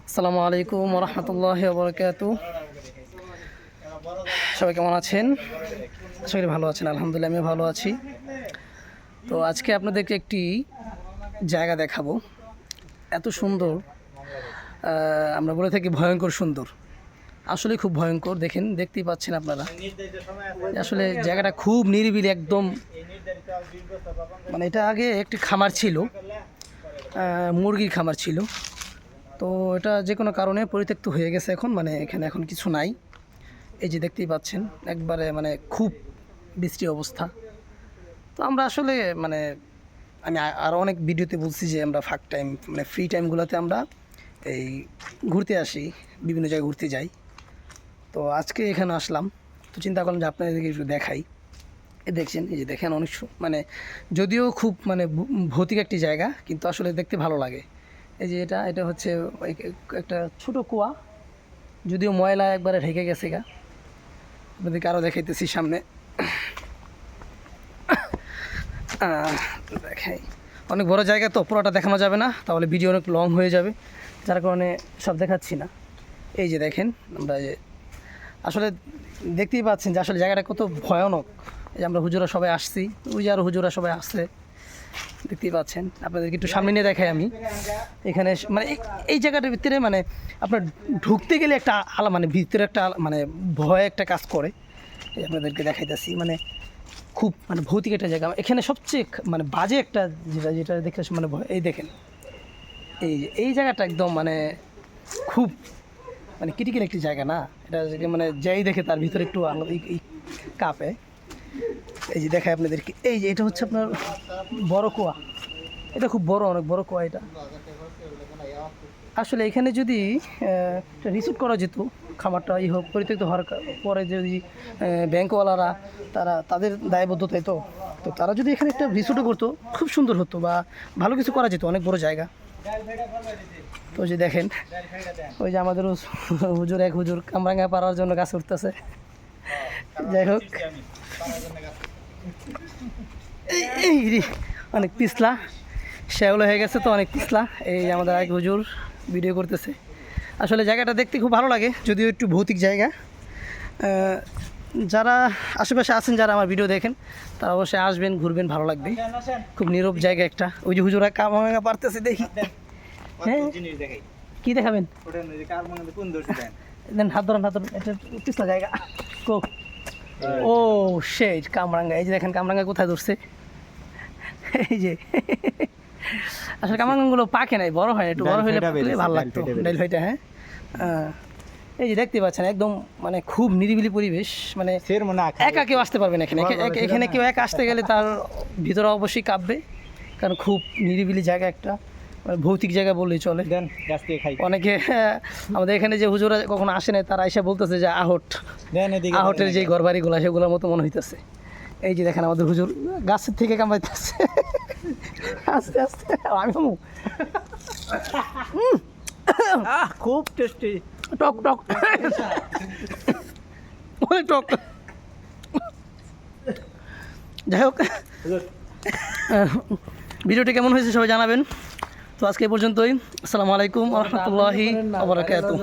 আসসালামু আলাইকুম ওয়া রাহমাতুল্লাহি ওয়া বারাকাতুহু। সবাই কেমন আছেন? আশা করি ভালো আছেন। আলহামদুলিল্লাহ আমিও ভালো আছি। তো আজকে আপনাদেরকে একটি জায়গা দেখাবো। এত সুন্দর, আমরা বলে থাকি ভয়ঙ্কর সুন্দর। আসলে খুব ভয়ঙ্কর। দেখতেই পাচ্ছেন আপনারা। আসলে জায়গাটা খুব নিরিবিলি একদম। মানে এটা আগে একটি খামার ছিল, মুরগির খামার ছিল। তো এটা যে কোনো কারণে পরিত্যক্ত হয়ে গেছে এখন, মানে এখানে এখন কিছু নাই। এই যে দেখতেই পাচ্ছেন একবারে মানে খুব বিশ্রী অবস্থা। তো আমরা আসলে মানে আমি আরও অনেক ভিডিওতে বলছি যে আমরা ফাঁক টাইম মানে ফ্রি টাইমগুলোতে আমরা এই ঘুরতে আসি, বিভিন্ন জায়গায় ঘুরতে যাই। তো আজকে এখানে আসলাম, তো চিন্তা করলাম যে আপনাদেরকে একটু দেখাই। দেখছেন, এই যে দেখেন অনেক মানে যদিও খুব মানে ভৌতিক একটি জায়গা, কিন্তু আসলে দেখতে ভালো লাগে। এই যে এটা হচ্ছে একটা ছোট কুয়া, যদিও ময়লা একবারে ঢেকে গেছে গা। আপনাদেরকে আরও দেখাইতেছি সামনে। দেখাই, অনেক বড় জায়গা তো পুরোটা দেখানো যাবে না, তাহলে ভিডিও অনেক লং হয়ে যাবে, যার কারণে সব দেখাচ্ছি না। এই যে দেখেন আমরা যে আসলে দেখতেই পাচ্ছেন যে আসলে জায়গাটা কত ভয়ানক। এই যে আমরা হুজুরা সবাই আসছি, ওই যে আরও হুজুরা সবাই আসছে, দেখতেই পাচ্ছেন। আপনাদেরকে একটু সামনে নিয়ে দেখাই আমি। এখানে মানে এই জায়গাটার ভিতরে মানে আপনার ঢুকতে গেলে একটা মানে ভিতরে একটা মানে ভয় একটা কাজ করে। এই আপনাদেরকে দেখাইতেছি, মানে খুব মানে ভৌতিক একটা জায়গা। এখানে সবচেয়ে মানে বাজে একটা যেটা দেখলে মানে ভয়। এই দেখেন, এই জায়গাটা একদম মানে খুব মানে ক্রিটিক্যাল একটি জায়গা না এটা, মানে যাই দেখে তার ভিতরে একটু আলাদা কাঁপে। এই যে দেখায় আপনাদেরকে, এই যে এটা হচ্ছে আপনার বড় কুয়া। এটা খুব বড়, অনেক বড় কুয়া এটা। আসলে এখানে যদি রিসোর্ট করা যেত, খামারটা হোক পরিত্যক্ত হওয়ার পরে যদি ব্যাংকওয়ালারা তাদের দায়বদ্ধতায় তো তারা যদি এখানে একটা রিসোর্টও করতো, খুব সুন্দর হতো বা ভালো কিছু করা যেত, অনেক বড় জায়গা। তো যে দেখেন, ওই যে আমাদের এক হুজুর কামরাঙ্গা পাড়ার জন্য গাছ উঠতেছে। যাই হোক, অনেক পিছলা শ্যাওলা হয়ে গেছে, তো অনেক পিছলা। এই আমাদের এক হুজুর ভিডিও করতেছে। আসলে জায়গাটা দেখতে খুব ভালো লাগে, যদিও একটু ভৌতিক জায়গা। যারা আশেপাশে আছেন, যারা আমার ভিডিও দেখেন, তারা অবশ্যই আসবেন, ঘুরবেন, ভালো লাগবে। খুব নীরব জায়গা একটা। ওই যে হুজুরা কামরাঙ্গা পারতেছে, দেখি। হ্যাঁ, কি দেখাবেন? হাত ধরেন, এটা পিছলা জায়গা। ও সেই কামরাঙ্গা, এই যে দেখেন কামরাঙ্গা কোথায় ধরছে। এই যে আসলে কামরাঙ্গাগুলো পাকে নাই, বড় হয়, একটু বড় হলে ভালো লাগতো। ডাইল ভাইটা, হ্যাঁ। এই যে দেখতে পাচ্ছেন একদম মানে খুব নিরিবিলি পরিবেশ, মানে একা কেউ আসতে পারবে না এখানে। এখানে কেউ একা আসতে গেলে তার ভিতরে অবশ্যই কাঁপবে, কারণ খুব নিরিবিলি জায়গা একটা, ভৌতিক জায়গা বললেই চলে। অনেকে আমাদের এখানে যে হুজুরা কখনো আসে না, তারা এসে বলতেছে যে আহটের যে ঘর বাড়িগুলো সেগুলোর মতো মনে হইতেছে। এই যে দেখেন আমাদের হুজুর গাছের থেকে কামড়াইতেছে আস্তে আস্তে। আমি খুব টেস্টি, টক টক টক। যাই হোক, ভিডিওটি কেমন হয়েছে সবাই জানাবেন। তো আজকে এই পর্যন্তই। আসসালামু আলাইকুম ওয়া রাহমাতুল্লাহি ওয়া বারাকাতুহু।